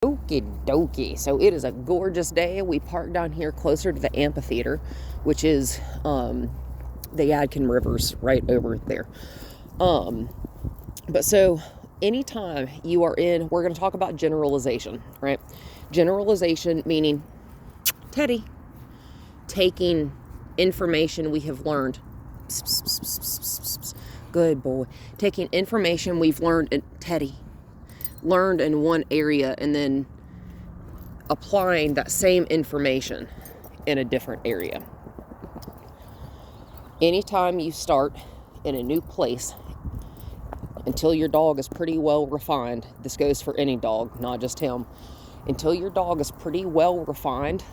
Okie dokie. So it is a gorgeous day. We parked down here closer to the amphitheater, which is the Yadkin River's right over there. But so anytime you are in, we're going to talk about generalization, right? Generalization meaning, Teddy, taking information we have learned. Good boy. Taking information we've learned, Teddy, learned in one area and then applying that same information in a different area. Anytime you start in a new place, until your dog is pretty well refined, this goes for any dog, not just him, until your dog is pretty well refined,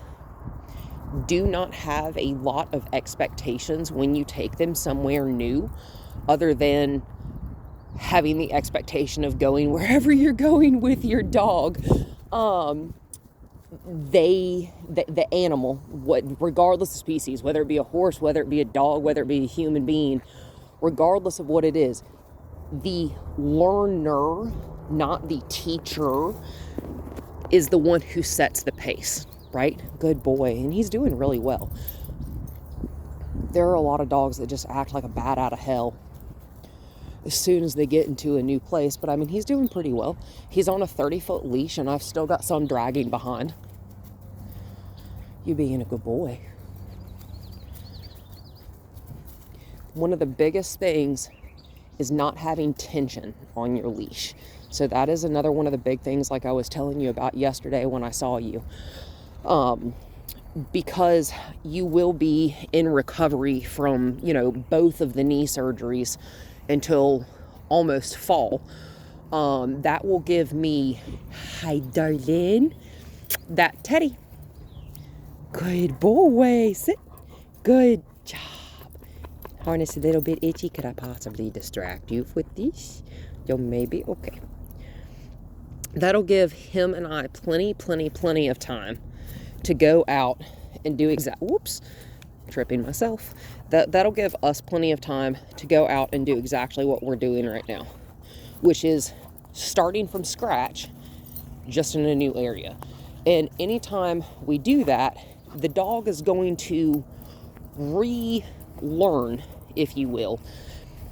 do not have a lot of expectations when you take them somewhere new, other than having the expectation of going wherever you're going with your dog. The animal, regardless of species, whether it be a horse, whether it be a dog, whether it be a human being, regardless of what it is, the learner, not the teacher, is the one who sets the pace, right? Good boy. And he's doing really well. There are a lot of dogs that just act like a bat out of hell as soon as they get into a new place. But I mean, he's doing pretty well. He's on a 30-foot leash, and I've still got some dragging behind. You being a good boy. One of the biggest things is not having tension on your leash. So that is another one of the big things, like I was telling you about yesterday when I saw you. Because you will be in recovery from, both of the knee surgeries until almost fall. That will give me, hi darling, that Teddy. Good boy, sit. Good job. Harness a little bit itchy. Could I possibly distract you with this? You'll maybe, okay. That'll give him and I plenty of time to go out and do tripping myself. That'll give us plenty of time to go out and do exactly what we're doing right now, which is starting from scratch, just in a new area. And anytime we do that, the dog is going to relearn, if you will.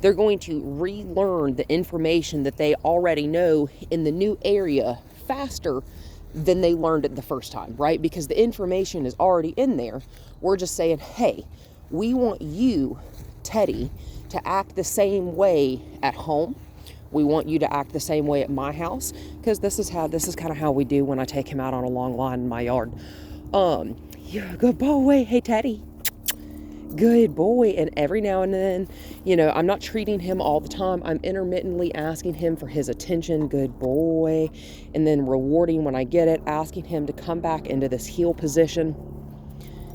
They're going to relearn the information that they already know in the new area faster than they learned it the first time, right? Because the information is already in there. We're just saying, hey, we want you, Teddy, to act the same way at home. We want you to act the same way at my house, because this is kind of how we do when I take him out on a long line in my yard. You're a good boy. Hey, Teddy. Good boy. And every now and then, I'm not treating him all the time. I'm intermittently asking him for his attention. Good boy. And then rewarding when I get it, asking him to come back into this heel position.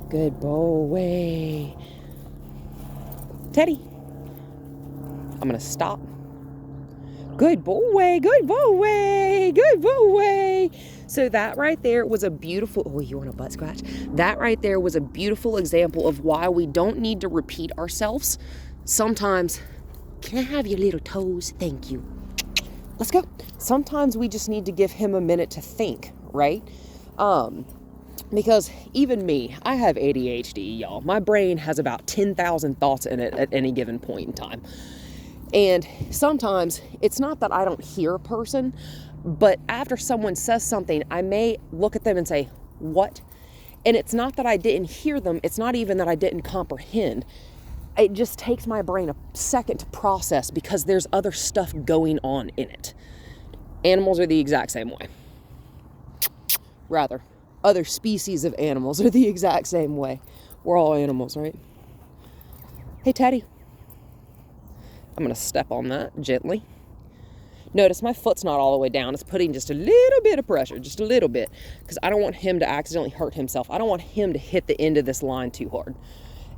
Good boy. Teddy. I'm going to stop. Good boy. Good boy. Good boy. So that right there was a beautiful, you want a butt scratch? That right there was a beautiful example of why we don't need to repeat ourselves. Sometimes, can I have your little toes? Thank you. Let's go. Sometimes we just need to give him a minute to think, right? Because even me, I have ADHD, y'all. My brain has about 10,000 thoughts in it at any given point in time. And sometimes it's not that I don't hear a person, but after someone says something, I may look at them and say, what? And it's not that I didn't hear them. It's not even that I didn't comprehend. It just takes my brain a second to process because there's other stuff going on in it. Animals are the exact same way. Rather, other species of animals are the exact same way. We're all animals, right? Hey, Teddy. I'm going to step on that gently. Notice my foot's not all the way down. It's putting just a little bit of pressure, just a little bit, because I don't want him to accidentally hurt himself. I don't want him to hit the end of this line too hard.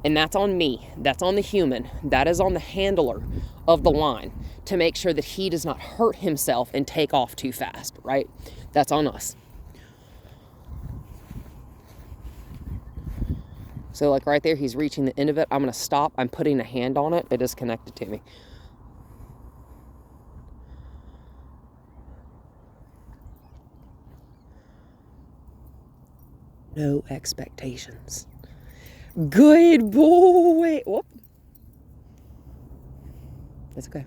And that's on me. That's on the human. That is on the handler of the line to make sure that he does not hurt himself and take off too fast, right? That's on us. So like right there, he's reaching the end of it. I'm going to stop. I'm putting a hand on it. It is connected to me. No expectations. Good boy. Whoop. That's okay.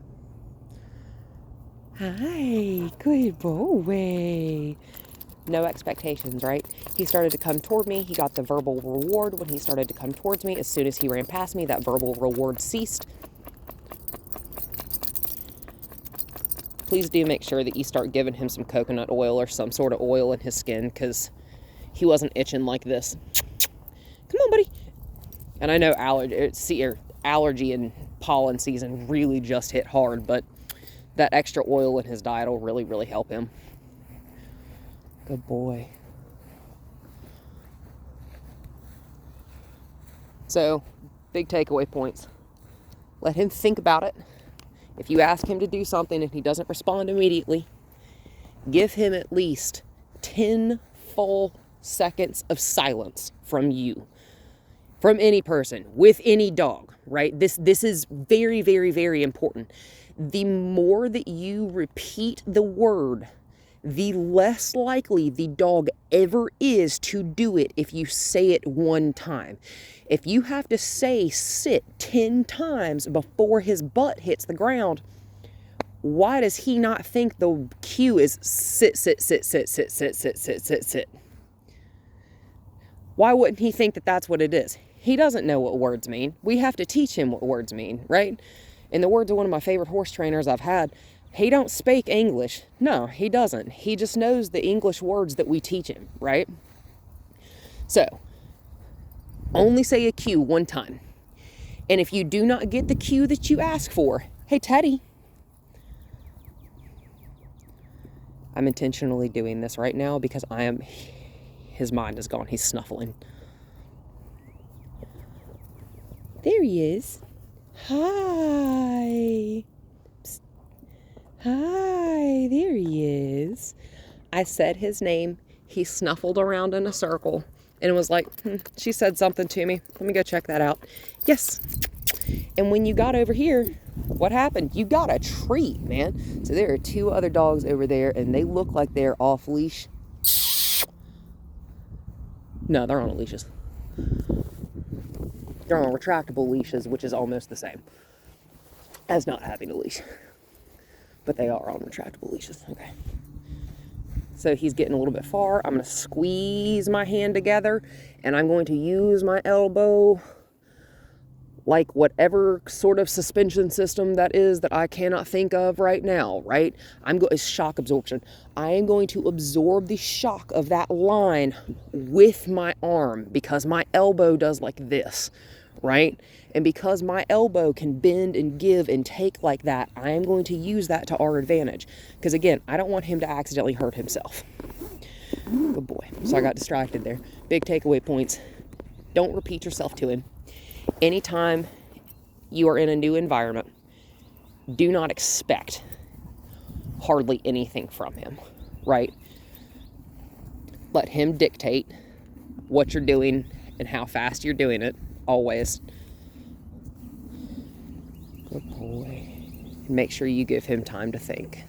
Hi, good boy. No expectations, right? He started to come toward me. He got the verbal reward when he started to come towards me. As soon as he ran past me, that verbal reward ceased. Please do make sure that you start giving him some coconut oil or some sort of oil in his skin, because he wasn't itching like this. Come on, buddy. And I know allergy and pollen season really just hit hard, but that extra oil in his diet will really, really help him. Good boy. So, big takeaway points. Let him think about it. If you ask him to do something and he doesn't respond immediately, give him at least 10 full seconds of silence from you. From any person, with any dog, right? This is very, very, very important. The more that you repeat the word, the less likely the dog ever is to do it if you say it one time. If you have to say sit 10 times before his butt hits the ground, why does he not think the cue is sit, sit, sit, sit, sit, sit, sit, sit, sit, sit? Why wouldn't he think that that's what it is? He doesn't know what words mean. We have to teach him what words mean, right? In the words of one of my favorite horse trainers I've had, he don't speak English. No, he doesn't. He just knows the English words that we teach him, right? So, only say a cue one time. And if you do not get the cue that you ask for, hey, Teddy. I'm intentionally doing this right now because his mind is gone. He's snuffling. There he is. Hi. Psst. Hi, there he is. I said his name. He snuffled around in a circle and was like, she said something to me. Let me go check that out. Yes. And when you got over here, what happened? You got a treat, man. So there are 2 other dogs over there and they look like they're off leash. No, they're on leashes. They're on retractable leashes, which is almost the same as not having a leash. But they are on retractable leashes. Okay. So he's getting a little bit far. I'm going to squeeze my hand together, and I'm going to use my elbow like whatever sort of suspension system that is that I cannot think of right now, right? It's shock absorption. I am going to absorb the shock of that line with my arm because my elbow does like this, right? And because my elbow can bend and give and take like that, I am going to use that to our advantage. Because again, I don't want him to accidentally hurt himself. Good boy. So I got distracted there. Big takeaway points. Don't repeat yourself to him. Anytime you are in a new environment, do not expect hardly anything from him, right? Let him dictate what you're doing and how fast you're doing it, always. Good boy. Make sure you give him time to think.